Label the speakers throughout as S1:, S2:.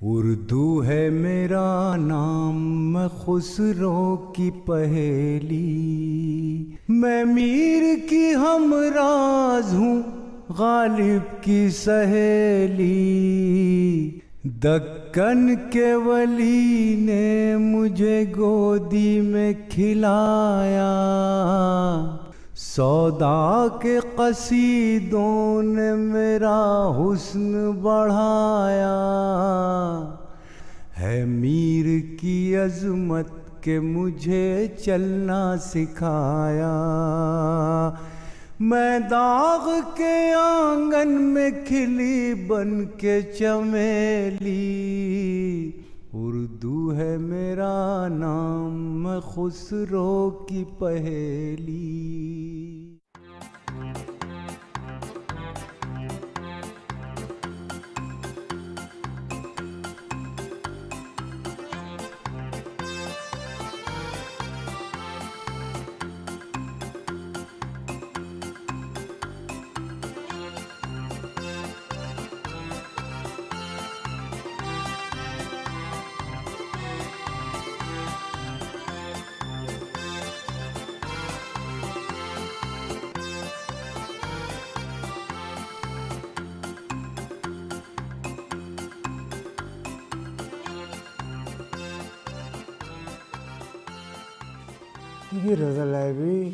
S1: उर्दू है मेरा नाम, मैं खुसरो की पहेली, मैं मीर की हमराज हूँ, गालिब की सहेली। दक्कन के वली ने मुझे गोदी में खिलाया, सौदा के कसीदों ने मेरा हुस्न बढ़ाया। है मीर की अज़मत के मुझे चलना सिखाया, मैं दाग के आंगन में खिली बन के चमेली। उर्दू है मेरा नाम, मैं खुसरो की पहेली।
S2: ये रज़ा लाइब्रेरी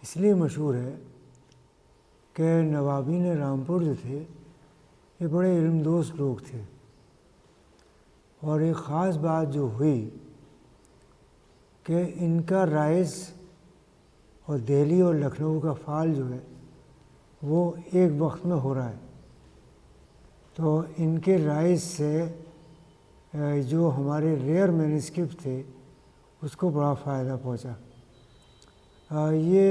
S2: इसलिए मशहूर है कि नवाबीन रामपुर जो थे ये बड़े इल्मदोज़ लोग थे, और एक ख़ास बात जो हुई कि इनका राइज़ और दिल्ली और लखनऊ का फ़ाल जो है वो एक वक्त में हो रहा है। तो इनके राइज़ से जो हमारे रेयर मैन्युस्क्रिप्ट थे उसको बड़ा फ़ायदा पहुंचा। ये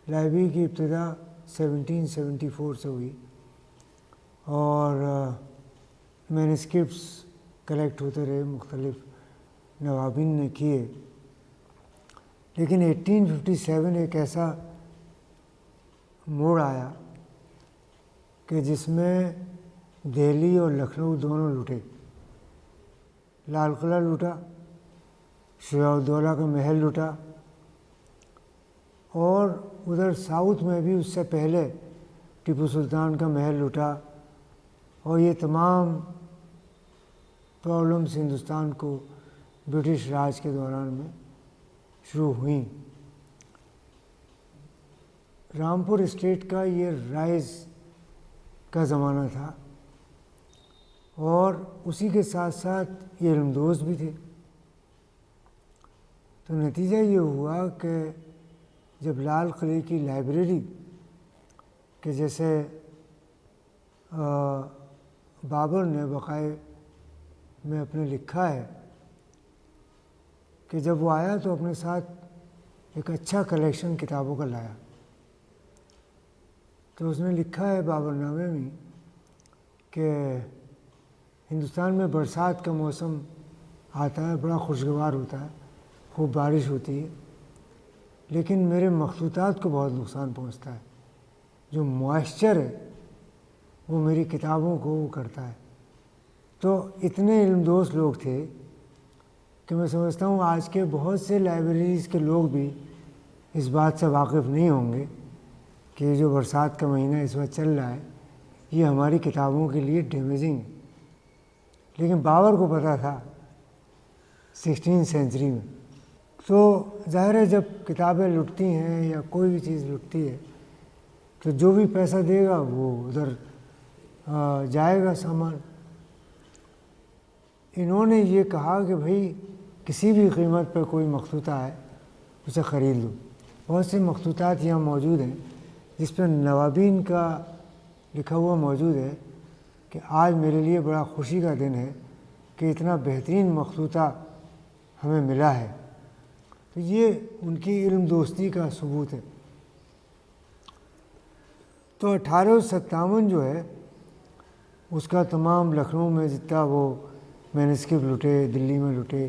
S2: लाइब्रेरी की इब्तिदा 1774 से हुई और मैन्युस्क्रिप्ट्स कलेक्ट होते रहे, मुख्तलिफ नवाबीन ने किए। लेकिन 1857 एक ऐसा मोड़ आया कि जिसमें दिल्ली और लखनऊ दोनों लूटे। लाल किला लूटा, शुजा-उद-दौला का महल लूटा, और उधर साउथ में भी उससे पहले टीपू सुल्तान का महल लूटा। और ये तमाम प्रॉब्लम्स हिंदुस्तान को ब्रिटिश राज के दौरान में शुरू हुई। रामपुर स्टेट का ये राइज़ का ज़माना था, और उसी के साथ साथ ये इल्मदोज़ भी थे। तो नतीजा ये हुआ कि जब लाल किले की लाइब्रेरी के जैसे बाबर ने बकाए में अपने लिखा है कि जब वो आया तो अपने साथ एक अच्छा कलेक्शन किताबों का लाया। तो उसने लिखा है बाबरनामे में कि हिंदुस्तान में बरसात का मौसम आता है, बड़ा खुशगवार होता है, खूब बारिश होती है, लेकिन मेरे मखलूतात को बहुत नुकसान पहुंचता है। जो मॉइस्चर है वो मेरी किताबों को वो करता है। तो इतने इल्मदोज़ लोग थे कि मैं समझता हूँ आज के बहुत से लाइब्रेरीज़ के लोग भी इस बात से वाकिफ़ नहीं होंगे कि जो बरसात का महीना इस वक्त चल रहा है ये हमारी किताबों के लिए डैमेजिंग है। लेकिन बाबर को पता था 16वीं सेंचुरी में। तो ज़ाहिर है जब किताबें लुटती हैं या कोई भी चीज़ लुटती है तो जो भी पैसा देगा वो उधर जाएगा सामान। इन्होंने ये कहा कि भाई किसी भी कीमत पर कोई मखतूता है उसे ख़रीद लो। बहुत से मखतूतात यहाँ मौजूद हैं जिस पर नवाबीन का लिखा हुआ मौजूद है कि आज मेरे लिए बड़ा खुशी का दिन है कि इतना बेहतरीन मखतूता हमें मिला है। तो ये उनकी इल्म दोस्ती का सबूत है। तो 1857 जो है उसका तमाम लखनऊ में जितना वो मैन्युस्क्रिप्ट लुटे, दिल्ली में लुटे,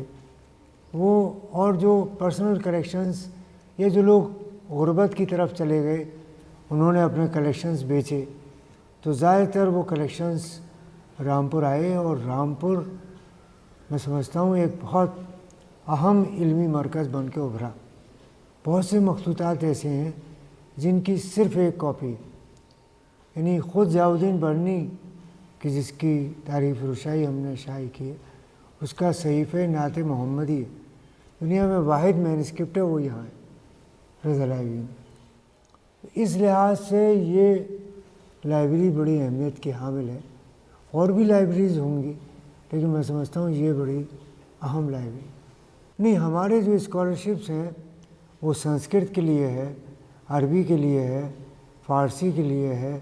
S2: वो और जो पर्सनल कलेक्शंस, ये जो लोग गुरबत की तरफ चले गए उन्होंने अपने कलेक्शंस बेचे, तो ज़्यादातर वो कलेक्शंस रामपुर आए और रामपुर मैं समझता हूँ एक बहुत अहम इल्मी मरकज़ बन के उभरा। बहुत से मखतूतात ऐसे हैं जिनकी सिर्फ़ एक कॉपी, यानी ख़ुद ज़ियाउद्दीन बर्नी की जिसकी तारीफ़ रुशाई हमने शाये की है, उसका सहीफ़े नात मोहम्मदी है, दुनिया में वाहिद मैनस्क्रिप्ट है, वो यहाँ है रज़ा लाइब्रेरी में। इस लिहाज से ये लाइब्रेरी बड़ी अहमियत की हामिल है। और भी लाइब्रेरीज़ होंगी, लेकिन मैं समझता हूँ ये बड़ी अहम लाइब्रेरी। नहीं, हमारे जो स्कॉलरशिप्स हैं वो संस्कृत के लिए है, अरबी के लिए है, फ़ारसी के लिए है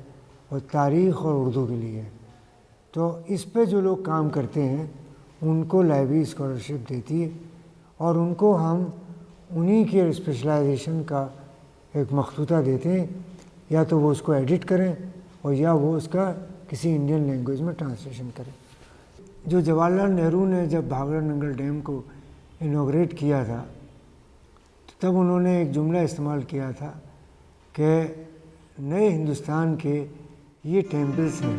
S2: और तारीख़ और उर्दू के लिए है। तो इस पे जो लोग काम करते हैं उनको लाइब्रेरी स्कॉलरशिप देती है और उनको हम उन्हीं के स्पेशलाइजेशन का एक मखतूता देते हैं, या तो वो उसको एडिट करें और या वो उसका किसी इंडियन लैंग्वेज में ट्रांसलेशन करें। जो जवाहरलाल नेहरू ने जब भाखड़ा नंगल डैम को इनॉग्रेट किया था तो तब उन्होंने एक जुमला इस्तेमाल किया था कि नए हिंदुस्तान के ये टेम्पल्स हैं।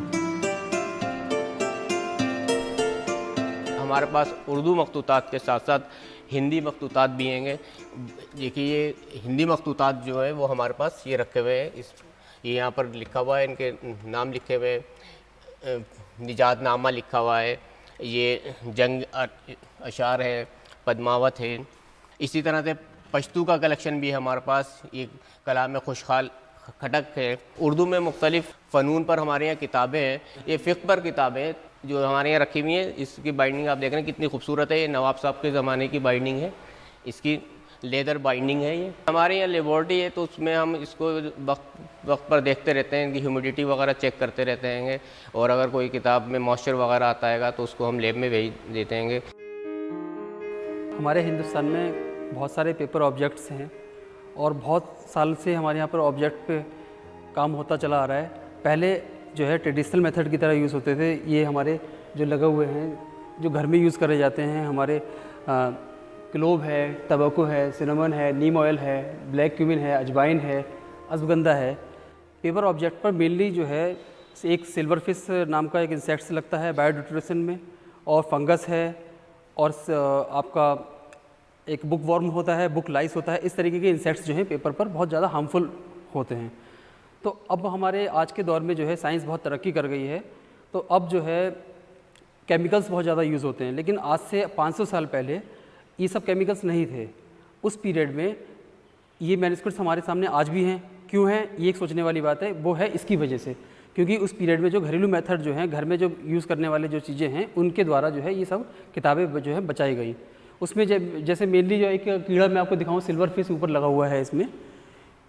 S3: हमारे पास उर्दू मखतूतात के साथ साथ हिंदी मखतूतात भी हैं। देखिए ये हिंदी मखतूतात जो है वो हमारे पास ये रखे हुए हैं, ये यहाँ पर लिखा हुआ है, इनके नाम लिखे हुए हैं, निजात नामा लिखा हुआ है, ये जंग अशार है, पद्मावत है। इसी तरह से पश्तू का कलेक्शन भी है हमारे पास, ये कलाम खुशहाल खटक है। उर्दू में मुख्तलिफ़ फ़नून पर हमारे यहाँ किताबें हैं। ये फ़िक़्ह पर किताबें जो हमारे यहाँ रखी हुई हैं, इसकी बाइंडिंग आप देख रहे हैं कितनी खूबसूरत है। ये नवाब साहब के ज़माने की बाइंडिंग है, इसकी लेदर बाइंडिंग है। ये हमारे यहाँ लेबॉर्ट्री है तो उसमें हम इसको वक्त पर देखते रहते हैं, इनकी ह्यूमिडिटी वगैरह चेक करते रहते हैं, और अगर कोई किताब में मॉइस्चर वगैरह आता है तो उसको हम लैब में भेज देते हैं।
S4: हमारे हिंदुस्तान में बहुत सारे पेपर ऑब्जेक्ट्स हैं और बहुत साल से हमारे यहाँ पर ऑब्जेक्ट पे काम होता चला आ रहा है। पहले जो है ट्रेडिशनल मेथड की तरह यूज़ होते थे। ये हमारे जो लगे हुए हैं जो घर में यूज़ करे जाते हैं, हमारे क्लोव है, तंबाकू है, सिनेमन है, नीम ऑयल है, ब्लैक क्यूमिन है, अजवाइन है, अश्वगंधा है। पेपर ऑब्जेक्ट पर मेनली जो है एक सिल्वर फिश नाम का एक इंसेक्ट्स लगता है बायोडिट्रेशन में, और फंगस है, और आपका एक बुक वर्म होता है, बुक लाइस होता है। इस तरीके के इंसेक्ट्स जो हैं पेपर पर बहुत ज़्यादा हार्मफुल होते हैं। तो अब हमारे आज के दौर में जो है साइंस बहुत तरक्की कर गई है, तो अब जो है केमिकल्स बहुत ज़्यादा यूज़ होते हैं। लेकिन आज से 500 साल पहले ये सब केमिकल्स नहीं थे। उस पीरियड में ये मैन्युस्क्रिप्ट्स हमारे सामने आज भी हैं। क्यों हैं, ये एक सोचने वाली बात है। वो है इसकी वजह से, क्योंकि उस पीरियड में जो घरेलू मेथड जो हैं, घर में जो यूज़ करने वाले जो चीज़ें हैं, उनके द्वारा जो है ये सब किताबें जो है बचाई गई। उसमें जैसे मेनली जो एक कीड़ा मैं आपको दिखाऊँ, सिल्वर फिश ऊपर लगा हुआ है इसमें,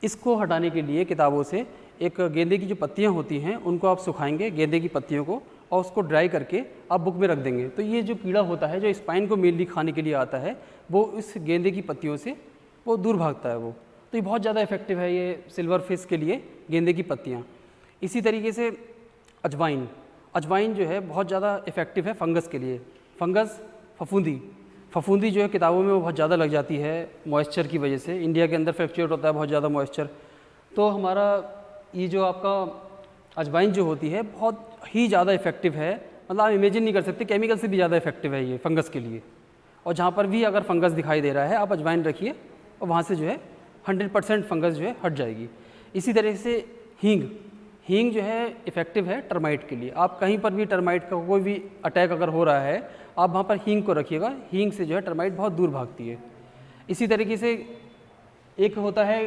S4: इसको हटाने के लिए किताबों से एक गेंदे की जो पत्तियां होती हैं उनको आप सुखाएंगे, गेंदे की पत्तियों को, और उसको ड्राई करके आप बुक में रख देंगे। तो ये जो कीड़ा होता है जो स्पाइन को मेनली खाने के लिए आता है, वो इस गेंदे की पत्तियों से वो दूर भागता है वो। तो ये बहुत ज़्यादा इफेक्टिव है ये सिल्वर फिश के लिए, गेंदे की पत्तियाँ। इसी तरीके से अजवाइन जो है बहुत ज़्यादा इफेक्टिव है फंगस के लिए। फंगस फफूंदी जो है किताबों में वो बहुत ज़्यादा लग जाती है मॉइस्चर की वजह से। इंडिया के अंदर फ्लक्चुएट होता है बहुत ज़्यादा मॉइस्चर। तो हमारा ये जो आपका अजवाइन जो होती है बहुत ही ज़्यादा इफेक्टिव है, मतलब आप इमेजिन नहीं कर सकते, केमिकल से भी ज़्यादा इफेक्टिव है ये फंगस के लिए। और जहाँ पर भी अगर फंगस दिखाई दे रहा है आप अजवाइन रखिए और वहाँ से जो है 100% फंगस जो है हट जाएगी। इसी तरह से हींग जो है इफ़ेक्टिव है टर्माइट के लिए। आप कहीं पर भी टर्माइट का कोई भी अटैक अगर हो रहा है, आप वहाँ पर हींग को रखिएगा, हींग से जो है टर्माइट बहुत दूर भागती है। इसी तरीके से एक होता है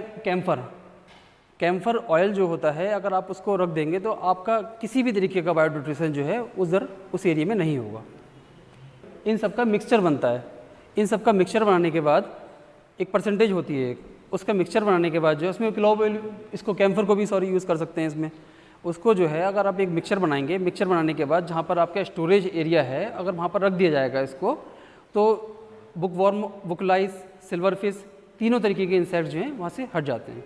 S4: कैम्फर ऑयल जो होता है, अगर आप उसको रख देंगे तो आपका किसी भी तरीके का बायोडिट्रेशन जो है उस एरिया में नहीं होगा। इन सब का मिक्सचर बनता है। इन सब का मिक्सचर बनाने के बाद एक परसेंटेज होती है, उसका मिक्सचर बनाने के बाद जो है उसमें क्लोव ऑयल, इसको कैम्फर को भी यूज़ कर सकते हैं इसमें। उसको जो है अगर आप एक मिक्सचर बनाएंगे, मिक्सचर बनाने के बाद जहाँ पर आपका स्टोरेज एरिया है अगर वहाँ पर रख दिया जाएगा इसको, तो बुकवर्म, बुकलाइस, सिल्वर फिश, तीनों तरीके के इंसेक्ट जो हैं वहाँ से हट जाते हैं।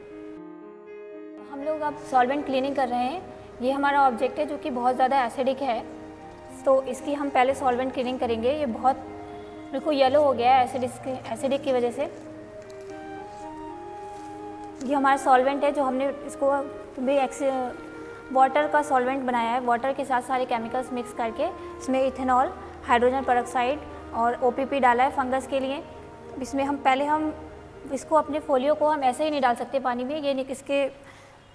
S5: हम लोग अब सॉल्वेंट क्लीनिंग कर रहे हैं। ये हमारा ऑब्जेक्ट है जो कि बहुत ज़्यादा एसिडिक है, तो इसकी हम पहले सॉल्वेंट क्लीनिंग करेंगे। ये बहुत देखो येलो हो गया है एसिडिक की वजह से। ये हमारा सॉल्वेंट है जो हमने इसको भी वाटर का सॉल्वेंट बनाया है। वाटर के साथ सारे केमिकल्स मिक्स करके इसमें इथेनॉल, हाइड्रोजन पेरोक्साइड और OPP डाला है फंगस के लिए। इसमें हम इसको अपने फोलियो को हम ऐसे ही नहीं डाल सकते पानी में, ये नहीं कि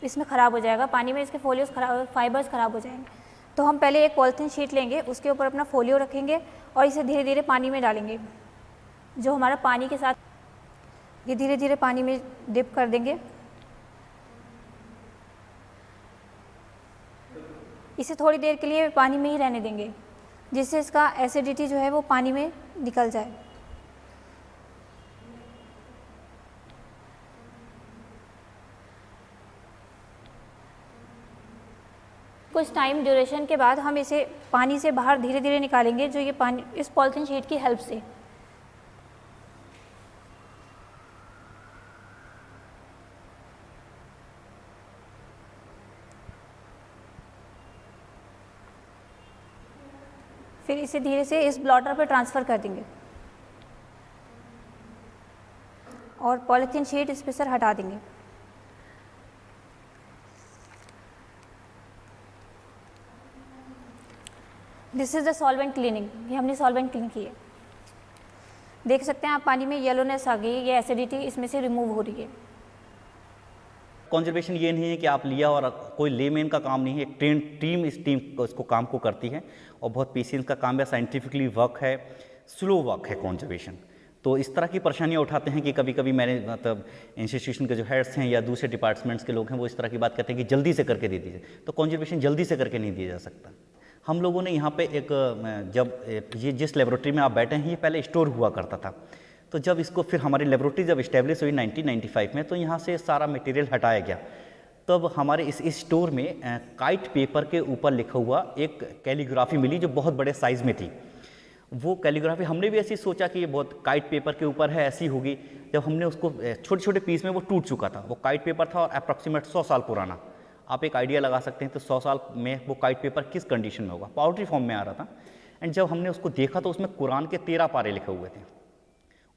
S5: इसमें ख़राब हो जाएगा, पानी में इसके फोलियोस फाइबर्स ख़राब हो जाएंगे। तो हम पहले एक पॉलीथीन शीट लेंगे, उसके ऊपर अपना फोलियो रखेंगे और इसे धीरे धीरे पानी में डालेंगे। जो हमारा पानी के साथ ये धीरे धीरे पानी में डिप कर देंगे। इसे थोड़ी देर के लिए पानी में ही रहने देंगे, जिससे इसका एसिडिटी जो है वो पानी में निकल जाए। कुछ टाइम ड्यूरेशन के बाद हम इसे पानी से बाहर धीरे धीरे निकालेंगे, जो ये पानी इस पॉलीथीन शीट की हेल्प से। फिर इसे धीरे से इस ब्लॉटर पे ट्रांसफ़र कर देंगे और पॉलीथीन शीट इस पे से हटा देंगे। This is the solvent cleaning. ये हमने सॉल्वेंट क्लीन की है। देख सकते हैं आप पानी में येलोनेस आ गई, ये एसिडिटी इसमें से रिमूव हो रही है।
S6: कंजर्वेशन ये नहीं है कि आप लिया और कोई लेमैन का काम नहीं है, एक ट्रेन टीम इस टीम को इसको काम को करती है और बहुत पेशेंस का काम है, साइंटिफिकली वर्क है, स्लो वर्क है कंजर्वेशन। तो इस तरह की परेशानियां उठाते हैं कि कभी कभी मैंने मतलब इंस्टीट्यूशन के जो हेड्स हैं या दूसरे डिपार्टमेंट्स के लोग हैं वो इस तरह की बात कहते हैं कि जल्दी से करके दे दीजिए। तो कंजर्वेशन जल्दी से करके नहीं दिया जा सकता। हम लोगों ने यहाँ पे एक जब ये जिस लेबोरेटरी में आप बैठे हैं ये पहले स्टोर हुआ करता था, तो जब इसको फिर हमारी लेबोरेटरी जब इस्टेब्लिश हुई 1995 में, तो यहाँ से सारा मटेरियल हटाया गया। तब हमारे इस स्टोर में काइट पेपर के ऊपर लिखा हुआ एक कैलीग्राफी मिली जो बहुत बड़े साइज़ में थी। वो कैलीग्राफी हमने भी ऐसी सोचा कि ये बहुत काइट पेपर के ऊपर है, ऐसी होगी। जब हमने उसको छोटे छोटे पीस में वो टूट चुका था। वो काइट पेपर था और अप्रॉक्सीमेट 100 साल पुराना। आप एक आइडिया लगा सकते हैं तो 100 साल में वो काइट पेपर किस कंडीशन में होगा। पाउडरी फॉर्म में आ रहा था। एंड जब हमने उसको देखा तो उसमें कुरान के 13 पारे लिखे हुए थे।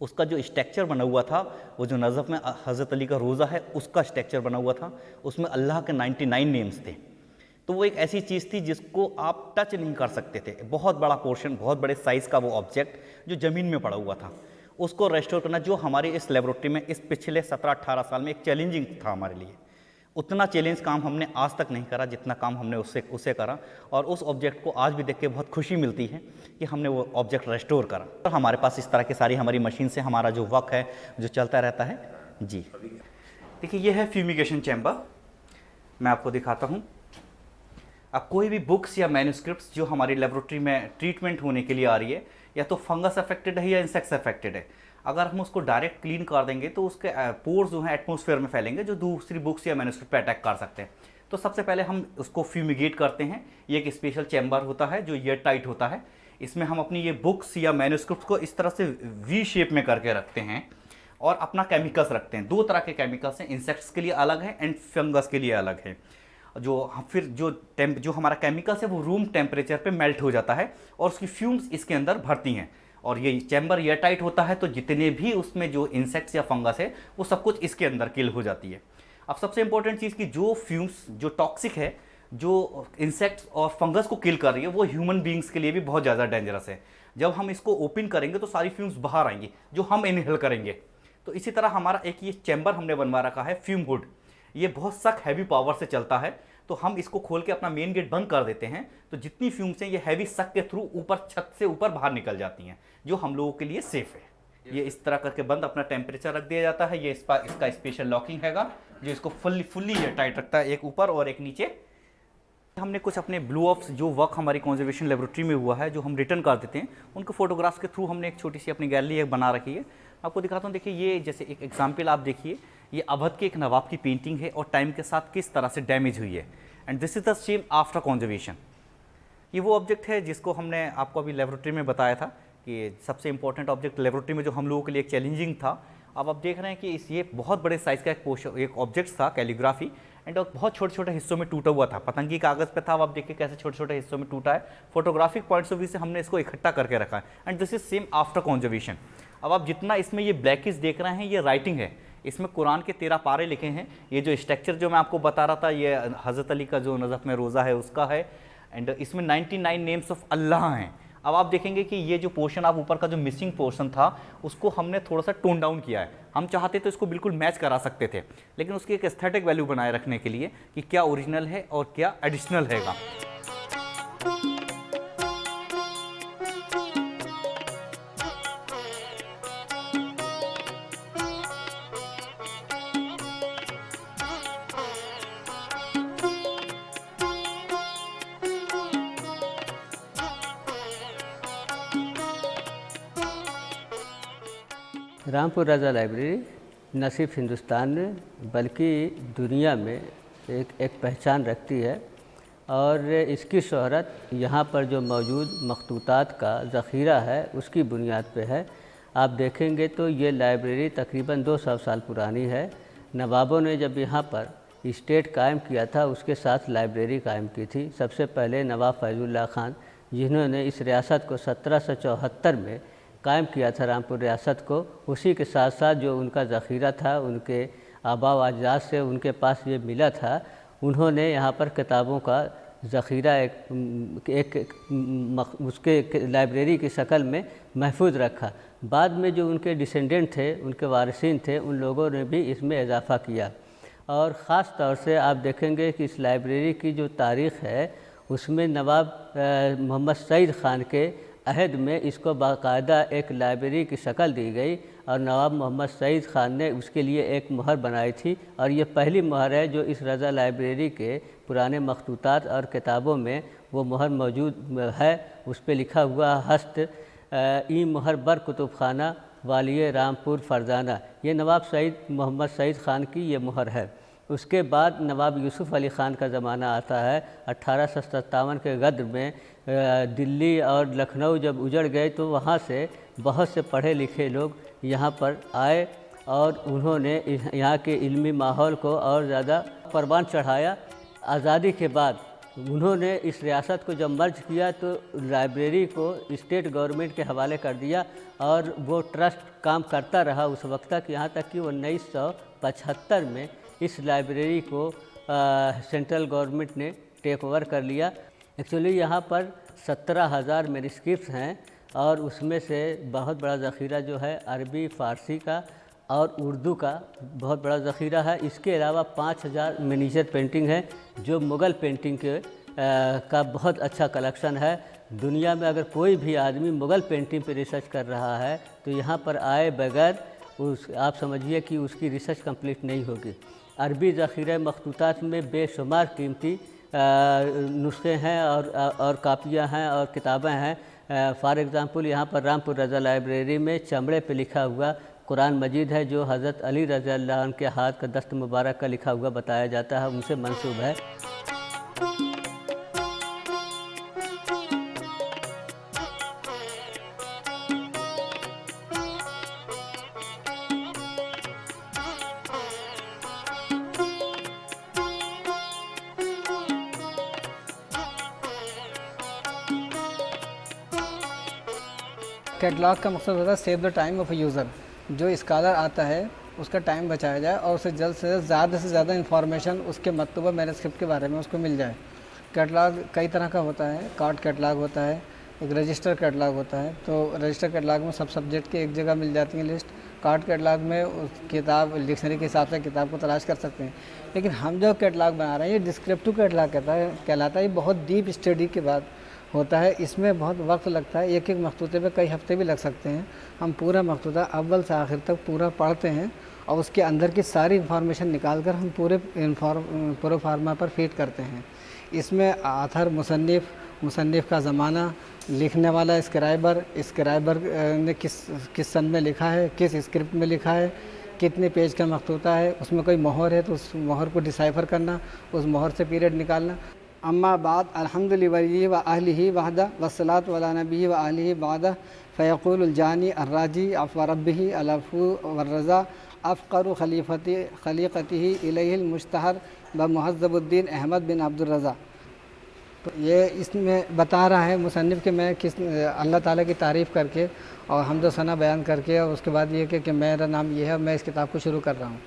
S6: उसका जो स्ट्रक्चर बना हुआ था, वो जो नज़फ़ में हज़रत अली का रोज़ा है उसका स्ट्रक्चर बना हुआ था। उसमें अल्लाह के 99 नेम्स थे। तो वो एक ऐसी चीज़ थी जिसको आप टच नहीं कर सकते थे। बहुत बड़ा पोर्शन, बहुत बड़े साइज़ का वो ऑब्जेक्ट जो ज़मीन में पड़ा हुआ था, उसको रेस्टोर करना जो हमारी इस लेबोरेटरी में इस पिछले 17-18 साल में एक चैलेंजिंग था हमारे लिए। उतना चैलेंज काम हमने आज तक नहीं करा जितना काम हमने उससे करा। और उस ऑब्जेक्ट को आज भी देख के बहुत खुशी मिलती है कि हमने वो ऑब्जेक्ट रेस्टोर करा। और हमारे पास इस तरह की सारी हमारी मशीन से हमारा जो वर्क है जो चलता रहता है। जी देखिए, ये है फ्यूमिगेशन चैम्बर। मैं आपको दिखाता हूँ। अब कोई भी बुक्स या मैन्युस्क्रिप्ट्स जो हमारी लेबोरेटरी में ट्रीटमेंट होने के लिए आ रही है, या तो फंगस अफेक्टेड है या इंसेक्ट्स अफेक्टेड है, अगर हम उसको डायरेक्ट क्लीन कर देंगे तो उसके पोर्स जो हैं एटमॉस्फेयर में फैलेंगे जो दूसरी बुक्स या मैन्युस्क्रिप्ट पे अटैक कर सकते हैं। तो सबसे पहले हम उसको फ्यूमिगेट करते हैं। ये एक स्पेशल चैम्बर होता है जो एयर टाइट होता है। इसमें हम अपनी ये बुक्स या मैन्युस्क्रिप्ट को इस तरह से वी शेप में करके रखते हैं और अपना केमिकल्स रखते हैं। 2 तरह के केमिकल्स हैं, इंसेक्ट्स के लिए अलग है एंड फंगस के लिए अलग है। फिर जो हमारा केमिकल्स है वो रूम टेम्परेचर पे मेल्ट हो जाता है और उसकी फ्यूम्स इसके अंदर भरती हैं। और ये चैम्बर एयर टाइट होता है तो जितने भी उसमें जो इंसेक्ट्स या फंगस है वो सब कुछ इसके अंदर किल हो जाती है। अब सबसे इंपॉर्टेंट चीज़ कि जो फ्यूम्स जो टॉक्सिक है, जो इंसेक्ट्स और फंगस को किल कर रही है, वो ह्यूमन बींग्स के लिए भी बहुत ज़्यादा डेंजरस है। जब हम इसको ओपन करेंगे तो सारी फ्यूम्स बाहर आएंगी जो हम इनहेल करेंगे। तो इसी तरह हमारा एक ये चैम्बर हमने बनवा रखा है फ्यूम हुड। ये बहुत सख्त हैवी पावर से चलता है। तो हम इसको खोल के अपना मेन गेट बंद कर देते हैं तो जितनी फ्यूम्स हैं ये हैवी सक के थ्रू ऊपर छत से ऊपर बाहर निकल जाती हैं, जो हम लोगों के लिए सेफ है। ये इस तरह करके बंद अपना टेम्परेचर रख दिया जाता है। ये इसका स्पेशल लॉकिंग हैगा जो इसको फुल्ली टाइट रखता है, एक ऊपर और एक नीचे। हमने कुछ अपने ब्लू ऑफ्स जो वर्क हमारी कंजर्वेशन लेबोरेटरी में हुआ है जो हम रिटर्न कर देते हैं, उनको फोटोग्राफ्स के थ्रू हमने एक छोटी सी अपनी गैलरी बना रखी है। आपको दिखाता हूँ। देखिए, ये जैसे एक एग्जाम्पल आप देखिए, ये अवध के एक नवाब की पेंटिंग है और टाइम के साथ किस तरह से डैमेज हुई है। And this is the same after conservation. ये वो ऑब्जेक्ट है जिसको हमने आपको अभी लेबोरेटरी में बताया था कि सबसे इंपॉर्टेंट ऑब्जेक्ट लेबोरेटरी में जो हम लोगों के लिए एक चैलेंजिंग था। अब आप देख रहे हैं कि ये बहुत बड़े साइज़ का एक ऑब्जेक्ट था, कैलीग्राफी, एंड बहुत छोटे छोटे हिस्सों में टूटा हुआ था। पतंगी कागज़ पे था। अब आप देखिए कैसे छोटे छोटे हिस्सों में टूटा है। फोटोग्राफिक पॉइंट्स ऑफ व्यू से हमने इसको इकट्ठा करके रखा है। And this is same after conservation. अब आप जितना इसमें ये ब्लैकिश देख रहे हैं ये राइटिंग है। इसमें कुरान के 13 पारे लिखे हैं। ये जो स्ट्रक्चर जो मैं आपको बता रहा था, ये हज़रत अली का जो नज़फ़ में रोज़ा है उसका है। एंड इसमें 99 नेम्स ऑफ अल्लाह हैं। अब आप देखेंगे कि ये जो पोर्शन आप ऊपर का जो मिसिंग पोर्शन था उसको हमने थोड़ा सा टोन डाउन किया है। हम चाहते तो इसको बिल्कुल मैच करा सकते थे, लेकिन उसकी एक एस्थेटिक वैल्यू बनाए रखने के लिए कि क्या ओरिजिनल है और क्या एडिशनल हैगा।
S7: रामपुर रज़ा लाइब्रेरी न सिर्फ हिंदुस्तान में बल्कि दुनिया में एक पहचान रखती है और इसकी शोहरत यहाँ पर जो मौजूद मखतूतात का ज़ख़ीरा है उसकी बुनियाद पे है। आप देखेंगे तो ये लाइब्रेरी तकरीबन 200 साल पुरानी है। नवाबों ने जब यहाँ पर स्टेट कायम किया था उसके साथ लाइब्रेरी कायम की थी। सबसे पहले नवाब फैज़ुल्लाह खान, जिन्होंने इस रियासत को 1774 में कायम किया था, रामपुर रियासत को, उसी के साथ साथ जो उनका ज़ख़ीरा था उनके आबा व अजदाद से उनके पास ये मिला था, उन्होंने यहाँ पर किताबों का ज़ख़ीरा उसके लाइब्रेरी की शक्ल में महफूज रखा। बाद में जो उनके डिसेंडेंट थे, उनके वारिसीन थे, उन लोगों ने भी इसमें इजाफ़ा किया। और ख़ास तौर से आप देखेंगे कि इस लाइब्रेरी की जो तारीख़ है उसमें नवाब मोहम्मद सईद ख़ान के अहद में इसको बाकायदा एक लाइब्रेरी की शक्ल दी गई और नवाब मोहम्मद सईद ख़ान ने उसके लिए एक मोहर बनाई थी। और ये पहली मोहर है जो इस रज़ा लाइब्रेरी के पुराने मखतूतात और किताबों में वो मोहर मौजूद है। उस पर लिखा हुआ हस्त ई मोहर बर कुतुब खाना वालिय रामपुर फरजाना, ये नवाब सईद मोहम्मद सईद ख़ान की ये मोहर है। उसके बाद नवाब यूसुफ़ अली ख़ान का ज़माना आता है। 1857 के गद्र में दिल्ली और लखनऊ जब उजड़ गए तो वहाँ से बहुत से पढ़े लिखे लोग यहाँ पर आए और उन्होंने यहाँ के इल्मी माहौल को और ज़्यादा परवान चढ़ाया। आज़ादी के बाद उन्होंने इस रियासत को जब मर्ज किया तो लाइब्रेरी को स्टेट गवर्नमेंट के हवाले कर दिया और वो ट्रस्ट काम करता रहा उस वक्त तक, यहाँ तक कि 1975 में इस लाइब्रेरी को सेंट्रल गवर्नमेंट ने टेक ओवर कर लिया। एक्चुअली यहाँ पर 17,000 मैन्युस्क्रिप्ट्स हैं और उसमें से बहुत बड़ा ज़ख़ीरा जो है अरबी, फ़ारसी का और उर्दू का बहुत बड़ा ज़ख़ीरा है। इसके अलावा 5,000 मिनीचर पेंटिंग है जो मुग़ल पेंटिंग के का बहुत अच्छा कलेक्शन है। दुनिया में अगर कोई भी आदमी मुग़ल पेंटिंग पे रिसर्च कर रहा है तो यहाँ पर आए बगैर आप समझिए कि उसकी रिसर्च कंप्लीट नहीं होगी। अरबी ज़ख़ीरा मखतूतात में बेशुमार कीमती नुस्खे हैं और कापियाँ हैं और किताबें हैं। फॉर एग्ज़ाम्पल यहाँ पर रामपुर रज़ा लाइब्रेरी में चमड़े पे लिखा हुआ कुरान मजीद है जो हज़रत अली रज़ी अल्लाह अन्हु के हाथ का दस्त मुबारक का लिखा हुआ बताया जाता है, उनसे मंसूब है।
S8: कैटलॉग का मकसद होता है save the time of user. जो स्कॉलर आता है उसका टाइम बचाया जाए और उसे जल्द से ज़्यादा इन्फॉर्मेशन उसके मतलूबा मैन्युस्क्रिप्ट के बारे में उसको मिल जाए। कैटलॉग कई तरह का होता है। कार्ड कैटलॉग होता है, एक रजिस्टर कैटलॉग होता है। तो रजिस्टर कैटलॉग में सब सब्जेक्ट की एक जगह मिल जाती है लिस्ट। कार्ड कैटलॉग में उस किताब डिक्शनरी के हिसाब से किताब को तलाश कर सकते हैं। लेकिन हम जो कैटलॉग बना रहे हैं ये डिस्क्रिप्टिव कैटलॉग कहलाता है। ये बहुत डीप स्टडी के बाद होता है। इसमें बहुत वक्त लगता है, एक एक मखतूते पे कई हफ्ते भी लग सकते हैं। हम पूरा मखतूता अव्वल से आखिर तक पूरा पढ़ते हैं और उसके अंदर की सारी इंफॉर्मेशन निकाल कर हम पूरे प्रोफार्मा पर फीड करते हैं। इसमें आथर, मुसन्निफ़ का ज़माना, लिखने वाला स्क्राइबर ने किस सन में लिखा है, किस स्क्रिप्ट में लिखा है, कितने पेज का मखतूता है, उसमें कोई मोहर है तो उस मोहर को डिसाइफर करना, उस मोहर से पीरियड निकालना। अम्मा बाद अल्हम्दुलिल्लाहि व अहलिही वहदा वस्सलातु अला नबीही व अहलिही बादा फ़यक़ूलुल जानी अर्राजी अफ़ रब्बिही अलफ़ू वर्रज़ा अफ़क़रु खलीक़तिही इलैहिल मुश्तहर व मुहज़्ज़बुद्दीन अहमद बिन अब्दुर रज़ा। तो ये इसमें बता रहा है मुसन्निफ़ कि मैं किस अल्लाह ताला की तारीफ़ करके और हम्द व सना बयान करके और उसके बाद ये कि मेरा नाम ये है और मैं इस किताब को शुरू कर रहा हूँ।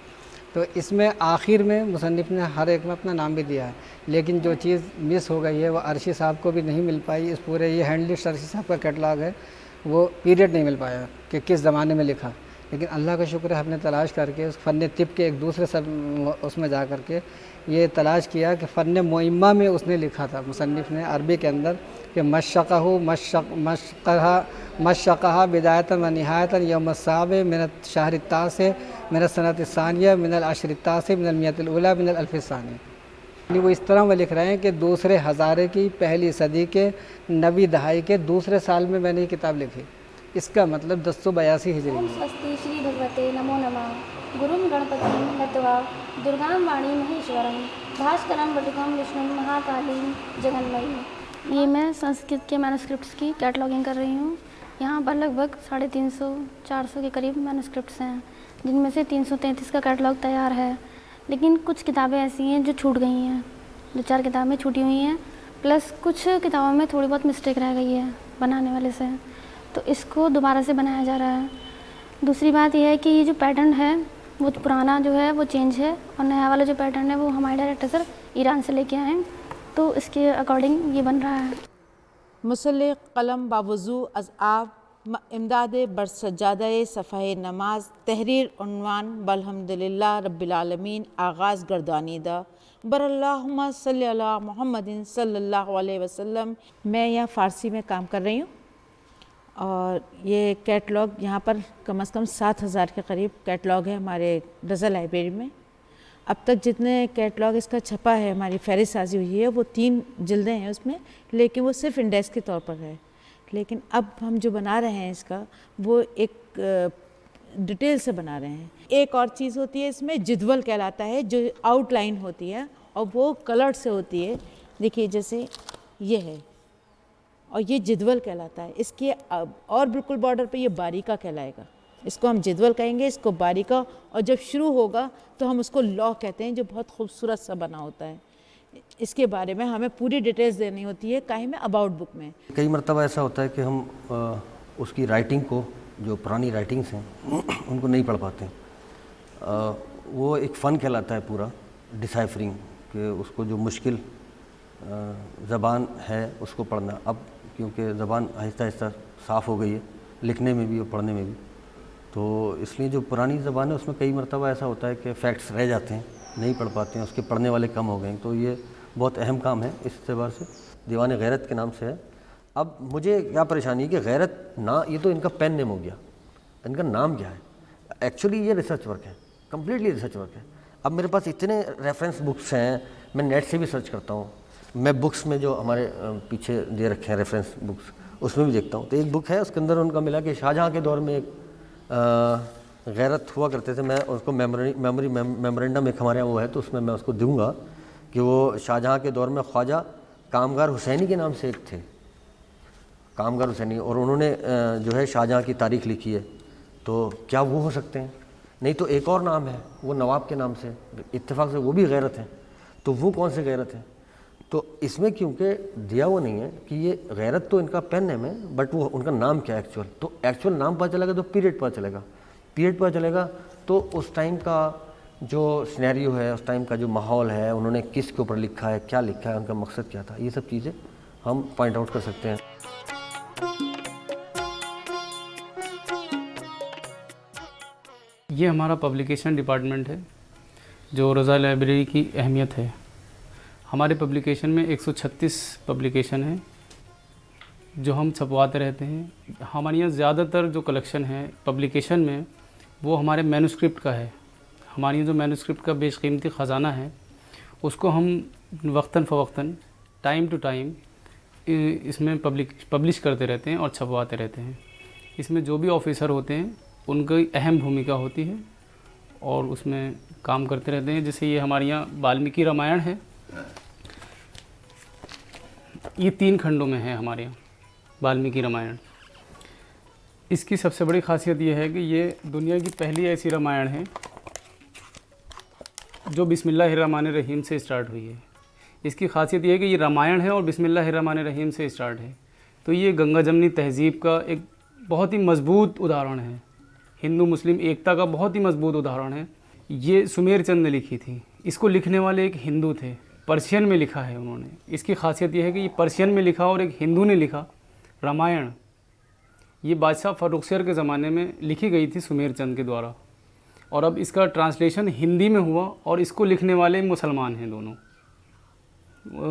S8: तो इसमें आखिर में मुसन्निफ़ ने हर एक में अपना नाम भी दिया है, लेकिन जो चीज़ मिस हो गई है वो अरशी साहब को भी नहीं मिल पाई। इस पूरे ये हैंड लिस्ट अरशी साहब का कैटलॉग है, वो पीरियड नहीं मिल पाया कि किस ज़माने में लिखा, लेकिन अल्लाह का शुक्र है हमने तलाश करके उस फ़न तिब के एक दूसरे सब उसमें जा कर के ये तलाश किया कि फ़न मुइम्मा में उसने लिखा था मुसन्निफ़ ने अरबी के अंदर कि मशक़हा बिदायतन व निहायतन यौम साबे मिनत शहर तासे मिनत सनत सानिया मिनल अशर तासे मिनल मियतुल उला मिनल अल्फ सानी। वो इस तरह वो लिख रहे हैं कि दूसरे हज़ारे की पहली सदी के 90 दहाई के दूसरे साल में मैंने ये किताब लिखी। इसका मतलब 1082 हिजरी
S5: ओम
S8: में।
S5: स्वस्ति श्री भगवते नमो नमः गुरुम गणपतिम नत्वा दुर्गाम वाणी महेश्वरम भास्करम वटुकम विष्णु महाकालीम जगन्मयी। ये मैं संस्कृत के मैनुस्क्रिप्ट्स की कैटलॉगिंग कर रही हूँ। यहाँ पर लगभग 350-400 के करीब मैनुस्क्रिप्ट्स हैं, जिनमें से 333 का कैटलॉग तैयार है। लेकिन कुछ किताबें ऐसी हैं जो छूट गई हैं, 2-4 किताबें छूटी हुई हैं, प्लस कुछ किताबों में थोड़ी बहुत मिस्टेक रह गई है बनाने वाले से, तो इसको दोबारा से बनाया जा रहा है। दूसरी बात यह है कि ये जो पैटर्न है वो पुराना जो है वो चेंज है और नया वाला जो पैटर्न है वो हमारे डायरेक्टर सर ईरान से लेके आए हैं, तो इसके अकॉर्डिंग ये बन रहा है।
S9: मुसल्ले कलम बावजू अज़ आप इमदाद बरसजादा सफ़ाए नमाज तहरीर उन्वान बल्हम्दुलिल्लाह रब्बिल आलमीन आगाज़ गर्दानीदा बरअल्लाहुम्मा सल्ली अला मुहम्मदिन सल्लल्लाहु अलैहि वसल्लम। मैं यहाँ फ़ारसी में काम कर रही हूँ और ये कैटलॉग यहाँ पर कम से कम 7000 के करीब कैटलॉग है हमारे रज़ा लाइब्रेरी में। अब तक जितने कैटलॉग इसका छपा है, हमारी फहरिस्त साजी हुई है, वो 3 जिल्दें हैं उसमें, लेकिन वो सिर्फ इंडेक्स के तौर पर है। लेकिन अब हम जो बना रहे हैं इसका वो एक डिटेल से बना रहे हैं। एक और चीज़ होती है इसमें, जिदवल कहलाता है, जो आउटलाइन होती है और वो कलर्ड से होती है। देखिए जैसे ये है और ये जिदवल कहलाता है। इसके और बिल्कुल बॉर्डर पे ये बारीका कहलाएगा, इसको हम जिदवल कहेंगे, इसको बारीका। और जब शुरू होगा तो हम उसको लॉ कहते हैं, जो बहुत खूबसूरत सा बना होता है। इसके बारे में हमें पूरी डिटेल्स देनी होती है काहे में, अबाउट बुक में।
S10: कई मरतबा ऐसा होता है कि हम उसकी राइटिंग को, जो पुरानी राइटिंग्स हैं उनको नहीं पढ़ पाते। वो एक फ़न कहलाता है पूरा डिसाइफरिंग, कि उसको जो मुश्किल ज़बान है उसको पढ़ना। अब क्योंकि ज़बान आहिस्ता आहिस्ता साफ़ हो गई है, लिखने में भी और पढ़ने में भी, तो इसलिए जो पुरानी ज़बान है उसमें कई मरतबा ऐसा होता है कि फ़ैक्ट्स रह जाते हैं, नहीं पढ़ पाते हैं, उसके पढ़ने वाले कम हो गए। तो ये बहुत अहम काम है इस एतबार से। दीवान गैरत के नाम से है। अब मुझे क्या परेशानी है कि गैरत ना, ये तो इनका पेन नेम हो गया, इनका नाम क्या है? एक्चुअली ये रिसर्च वर्क है, कम्प्लीटली रिसर्च वर्क है। अब मेरे पास इतने रेफरेंस बुक्स हैं, मैं नेट से भी सर्च करता हूँ, मैं बुक्स में जो हमारे पीछे दे रखे हैं रेफरेंस बुक्स, उसमें भी देखता हूँ। तो एक बुक है, उसके अंदर उनका मिला कि शाहजहाँ के दौर में एक गैरत हुआ करते थे। मैं उसको मेमोरेंडम एक हमारे यहाँ वो है, तो उसमें मैं उसको दूंगा कि वो शाहजहाँ के दौर में ख्वाजा कामगार हुसैनी के नाम से एक थे, कामगार हुसैनी, और उन्होंने जो है शाहजहाँ की तारीख़ लिखी है। तो क्या वो हो सकते हैं? नहीं तो एक और नाम है, वो नवाब के नाम से, इत्तेफाक से वो भी गैरत है। तो वो कौन से गैरत है? तो इसमें क्योंकि दिया वो नहीं है कि ये गैरत तो इनका पेन नेम है, बट वो उनका नाम क्या है एक्चुअल। तो एक्चुअल नाम पता चलेगा तो पीरियड पता चलेगा, पीरियड पता चलेगा तो उस टाइम का जो सिनेरियो है, उस टाइम का जो माहौल है, उन्होंने किस के ऊपर लिखा है, क्या लिखा है, उनका मकसद क्या था, ये सब चीज़ें हम पॉइंट आउट कर सकते हैं।
S4: ये हमारा पब्लिकेशन डिपार्टमेंट है, जो रज़ा लाइब्रेरी की अहमियत है। हमारे पब्लिकेशन में 136 पब्लिकेशन हैं जो हम छपवाते रहते हैं। हमारे यहाँ ज़्यादातर जो कलेक्शन है पब्लिकेशन में वो हमारे मैन्युस्क्रिप्ट का है। हमारी जो मैन्युस्क्रिप्ट का बेशकीमती ख़जाना है उसको हम वक्तन फ़वक्तन, टाइम टू टाइम इसमें पब्लिश करते रहते हैं और छपवाते रहते हैं। इसमें जो भी ऑफिसर होते हैं उनकी अहम भूमिका होती है और उसमें काम करते रहते हैं। जैसे ये हमारे यहाँ वाल्मीकि रामायण है, ये 3 खंडों में है हमारे यहाँ वाल्मीकि रामायण। इसकी सबसे बड़ी खासियत ये है कि ये दुनिया की पहली ऐसी रामायण है जो बिस्मिल्लाहिर्रहमानिर्रहीम से स्टार्ट हुई है। इसकी खासियत ये है कि ये रामायण है और बिस्मिल्लाहिर्रहमानिर्रहीम से स्टार्ट है। तो ये गंगा जमनी तहज़ीब का एक बहुत ही मजबूत उदाहरण है, हिंदू मुस्लिम एकता का बहुत ही मजबूत उदाहरण है। ये सुमेर चंद ने लिखी थी। इसको लिखने वाले एक हिंदू थे, पर्शियन में लिखा है उन्होंने। इसकी खासियत यह है कि ये पर्शियन में लिखा और एक हिंदू ने लिखा। रामायण ये बादशाह फ़र्रुखसियर के ज़माने में लिखी गई थी सुमेर चंद के द्वारा, और अब इसका ट्रांसलेशन हिंदी में हुआ और इसको लिखने वाले मुसलमान हैं दोनों,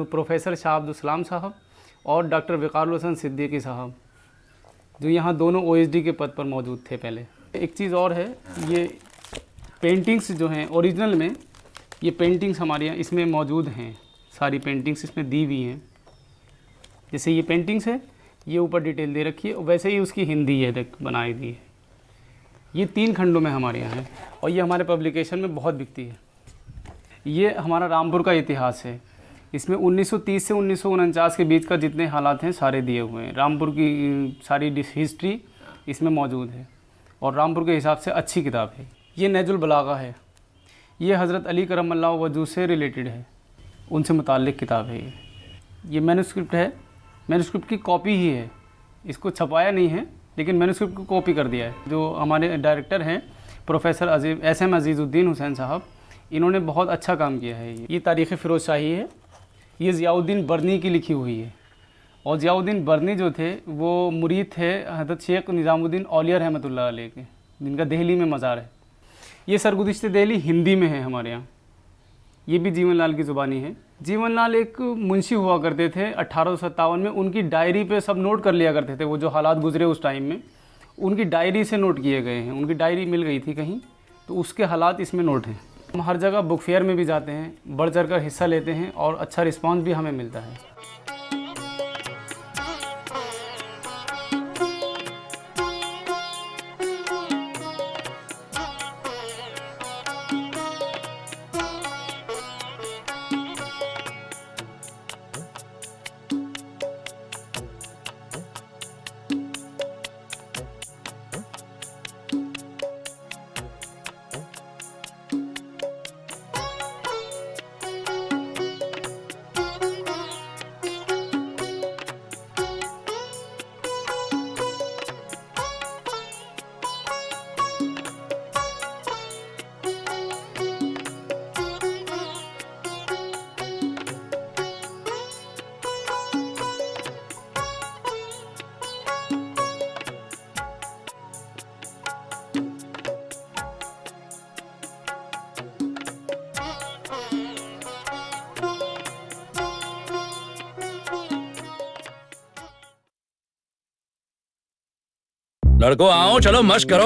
S4: प्रोफेसर शाह अब्दुल सलाम साहब और डॉक्टर वक़ारुल हसन सिद्दीकी साहब, जो यहाँ दोनों OSD के पद पर मौजूद थे पहले। एक चीज़ और है, ये पेंटिंग्स जो हैं ओरिजिनल में, ये पेंटिंग्स हमारे यहाँ इसमें मौजूद हैं, सारी पेंटिंग्स इसमें दी हुई हैं। जैसे ये पेंटिंग्स है, ये ऊपर डिटेल दे रखी है, वैसे ही उसकी हिंदी है बनाई दी है। ये 3 खंडों में हमारे यहाँ है और ये हमारे पब्लिकेशन में बहुत बिकती है। ये हमारा रामपुर का इतिहास है। इसमें 1930 से 1949 के बीच का जितने हालात हैं सारे दिए हुए हैं। रामपुर की सारी हिस्ट्री इसमें मौजूद है और रामपुर के हिसाब से अच्छी किताब है। ये नहजुल बलागा है, ये हज़रत अली करमल्लाह वजहू से रिलेटेड है, उनसे मुताल्लिक़ किताब है। ये मैन्युस्क्रिप्ट है, मैन्युस्क्रिप्ट की कॉपी ही है, इसको छपाया नहीं है लेकिन मैन्युस्क्रिप्ट को कॉपी कर दिया है। जो हमारे डायरेक्टर हैं प्रोफेसर SM अज़ीज़ुद्दीन हुसैन साहब, इन्होंने बहुत अच्छा काम किया है। ये तारीख़ फ़िरोज़ शाही है, ये ज़ियाउद्दीन बरनी की लिखी हुई है। और ज़ियाउद्दीन बरनी जो थे वो मुरीद थे हज़रत शेख निज़ामुद्दीन औलिया रहमतुल्लाह अलैह के, जिनका दिल्ली में मज़ार है। ये सरगुज़िश्ते दिल्ली हिंदी में है हमारे यहाँ। ये भी जीवन लाल की ज़ुबानी है। जीवन लाल एक मुंशी हुआ करते थे 1857 में। उनकी डायरी पे सब नोट कर लिया करते थे, वो जो हालात गुजरे उस टाइम में उनकी डायरी से नोट किए गए हैं। उनकी डायरी मिल गई थी कहीं, तो उसके हालात इसमें नोट हैं। हम हर जगह बुक फेयर में भी जाते हैं, बढ़ चढ़ कर हिस्सा लेते हैं और अच्छा रिस्पांस भी हमें मिलता है।
S11: लड़को आओ, चलो मश्क करो।